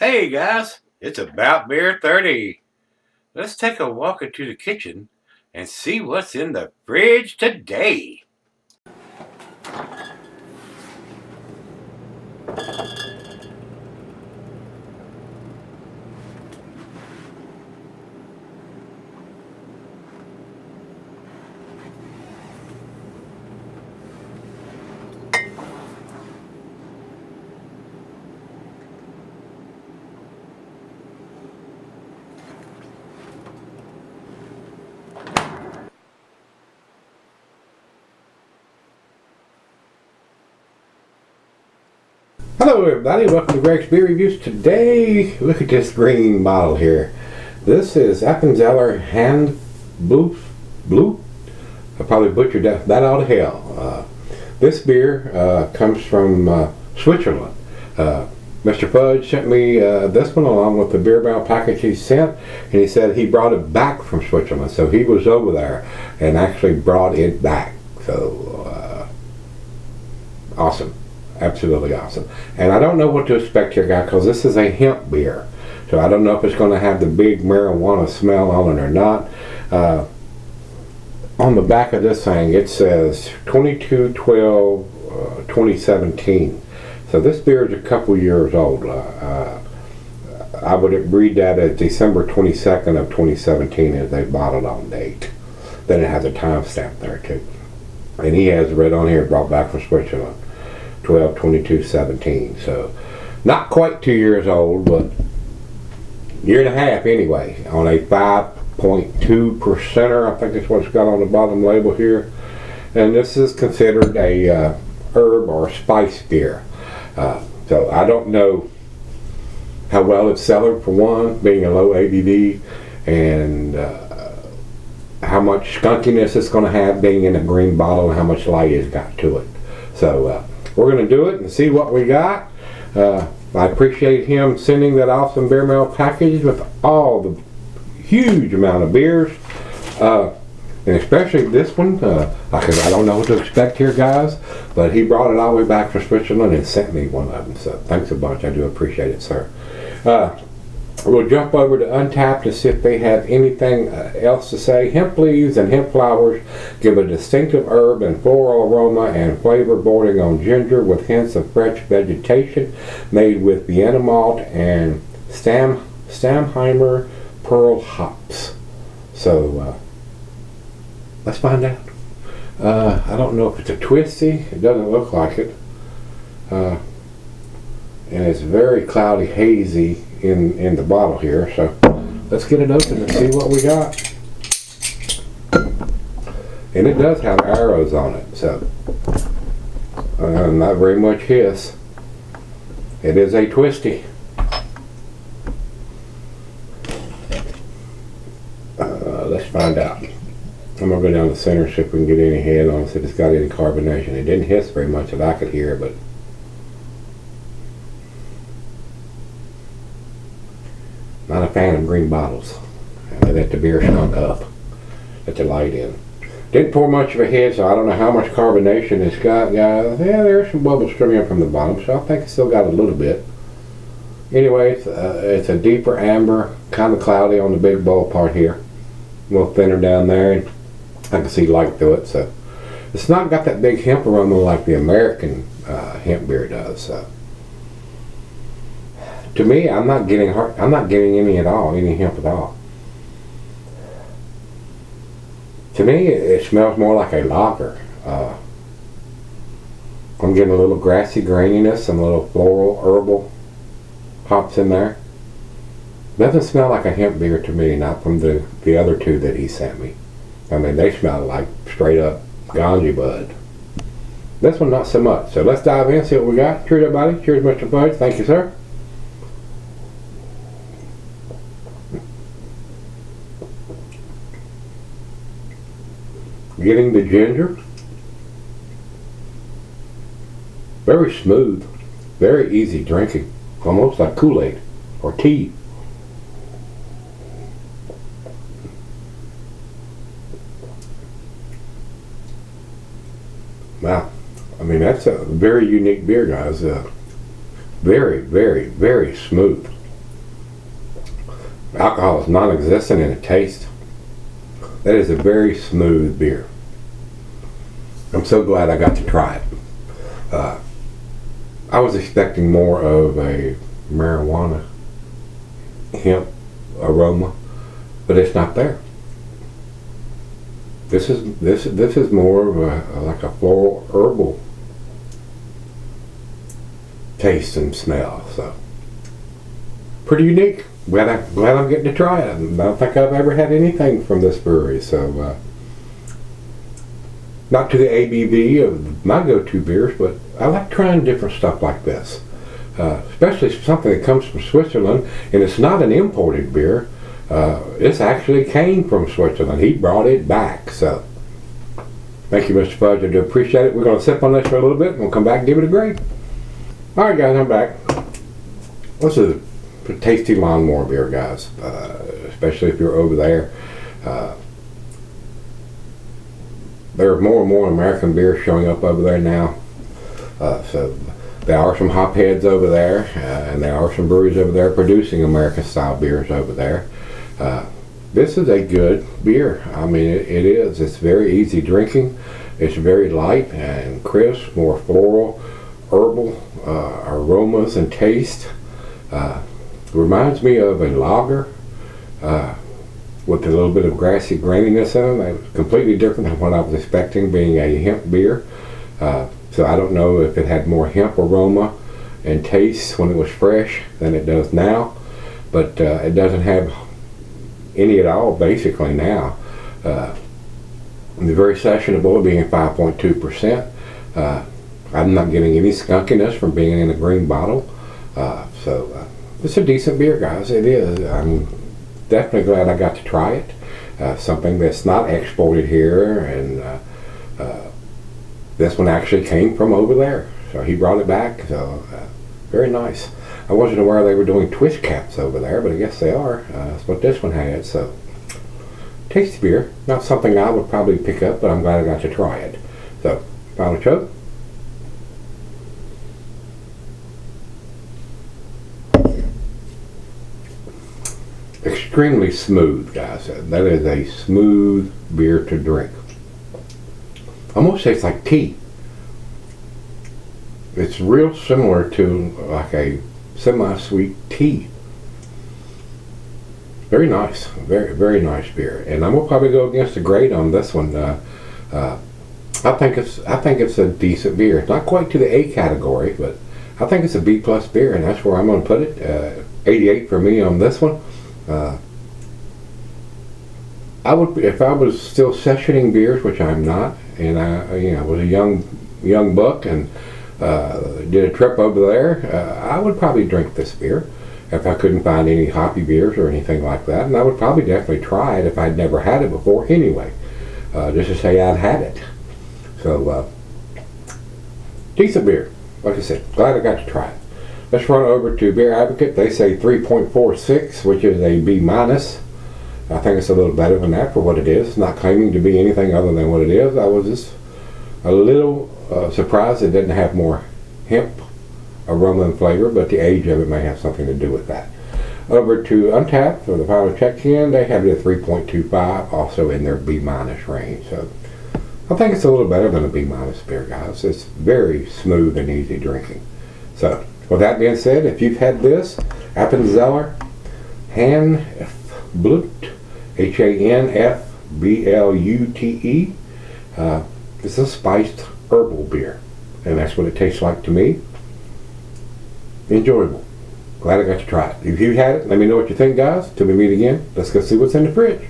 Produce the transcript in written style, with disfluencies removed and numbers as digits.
Hey guys, it's About Beer 30. Let's take a walk into the kitchen and see what's in the fridge today. Hello everybody, welcome to Gregsbeerreviews. Today, look at this green bottle here. This is Appenzeller Hanfblute. I probably butchered that out of hell. This beer comes from Switzerland. Mr. Fudge sent me this one along with the beer barrel package he sent, and he said he brought it back from Switzerland. So he was over there and actually brought it back. So, awesome. Absolutely awesome. And I don't know what to expect here, guys, because this is a hemp beer. So I don't know if it's going to have the big marijuana smell on it or not. On the back of this thing, it says 22/12/2017. So this beer is a couple years old. I would read that as December 22nd of 2017 as they bottled on date. Then it has a timestamp there too. And he has read on here, brought back from Switzerland. 12/22/17, so not quite 2 years old, but year and a half anyway, on a 5.2%er. I think that's what it's got on the bottom label here. And this is considered a herb or spice beer. So I don't know how well it's selling, for one, being a low ABV, and how much skunkiness it's going to have being in a green bottle, and how much light it's got to it. So we're going to do it and see what we got. I appreciate him sending that awesome beer mail package with all the huge amount of beers. And especially this one, because I don't know what to expect here, guys. But he brought it all the way back from Switzerland and sent me one of them. So thanks a bunch. I do appreciate it, sir. We'll jump over to Untappd to see if they have anything else to say. Hemp leaves and hemp flowers give a distinctive herb and floral aroma and flavor bordering on ginger with hints of fresh vegetation, made with Vienna malt and Stammheimer pearl hops. So let's find out. I don't know if it's a twisty. It doesn't look like it. And it's very cloudy, hazy in the bottle here, so let's get it open and see what we got. And it does have arrows on it, so not very much hiss. It is a twisty. Let's find out. I'm gonna go down the center, see if we can get any head on it, see if it's got any carbonation. It didn't hiss very much that I could hear, but not a fan of green bottles. Let the beer skunk up. Let the light in. Didn't pour much of a head, so I don't know how much carbonation it's got, guys. Yeah, there's some bubbles streaming from the bottom, so I think it's still got a little bit. Anyway, it's a deeper amber, kind of cloudy on the big bowl part here. A little thinner down there, and I can see light through it. So it's not got that big hemp aroma like the American hemp beer does. So to me, I'm not getting any at all, any hemp at all. To me, it smells more like a lager. I'm getting a little grassy graininess, some little floral, herbal hops in there. Doesn't smell like a hemp beer to me, not from the other two that he sent me. I mean, they smell like straight up ganja bud. This one, not so much. So let's dive in, see what we got. Cheers, everybody. Cheers, Mr. Fudge. Thank you, sir. Getting the ginger. Very smooth. Very easy drinking. Almost like Kool-Aid or tea. Wow. I mean, that's a very unique beer, guys. Very, very, very smooth. Alcohol is non-existent in a taste. That is a very smooth beer. I'm so glad I got to try it. I was expecting more of a marijuana hemp aroma, but it's not there. This is more of a like a floral herbal taste and smell. So pretty unique. Glad I'm getting to try it. I don't think I've ever had anything from this brewery. So not to the ABV of my go-to beers, but I like trying different stuff like this. Especially something that comes from Switzerland, and it's not an imported beer. This actually came from Switzerland. He brought it back. So thank you, Mr. Fudge. I do appreciate it. We're going to sip on this for a little bit, and we'll come back and give it a grade. All right, guys, I'm back. This is a tasty lawnmower beer, guys, especially if you're over there. There are more and more American beers showing up over there now. So there are some hopheads over there, and there are some breweries over there producing American-style beers over there. This is a good beer. I mean, it is. It's very easy drinking. It's very light and crisp, more floral, herbal aromas and taste. Reminds me of a lager with a little bit of grassy graininess in it. It's completely different than what I was expecting, being a hemp beer. So I don't know if it had more hemp aroma and taste when it was fresh than it does now, but it doesn't have any at all basically now. It's very sessionable, being 5.2%. I'm not getting any skunkiness from being in a green bottle. So it's a decent beer, guys. It is. I'm definitely glad I got to try it. Something that's not exported here, and this one actually came from over there. So he brought it back. So very nice. I wasn't aware they were doing twist caps over there, but I guess they are. That's what this one had. So tasty beer. Not something I would probably pick up, but I'm glad I got to try it. So final choke. Extremely smooth, guys. That is a smooth beer to drink. Almost tastes like tea. It's real similar to like a semi-sweet tea. Very nice. Very, very nice beer. And I'm gonna probably go against the grade on this one. I think it's a decent beer. It's not quite to the A category, but I think it's a B+ beer, and that's where I'm gonna put it. 88 for me on this one. I would, if I was still sessioning beers, which I'm not, and I was a young buck and did a trip over there, I would probably drink this beer if I couldn't find any hoppy beers or anything like that, and I would probably definitely try it if I'd never had it before anyway, just to say I'd had it. So decent beer, like I said. Glad I got to try it. Let's run over to Beer Advocate. They say 3.46, which is a B-. I think it's a little better than that for what it is. It's not claiming to be anything other than what it is. I was just a little surprised it didn't have more hemp aroma and flavor, but the age of it may have something to do with that. Over to Untappd for the final check-in. They have it at 3.25, also in their B- range. So I think it's a little better than a B- beer, guys. It's very smooth and easy drinking. So with that being said, if you've had this Appenzeller Hanfblute, Hanfblute, it's a spiced herbal beer, and that's what it tastes like to me. Enjoyable. Glad I got to try it. If you had it, let me know what you think, guys. Till we meet again, let's go see what's in the fridge.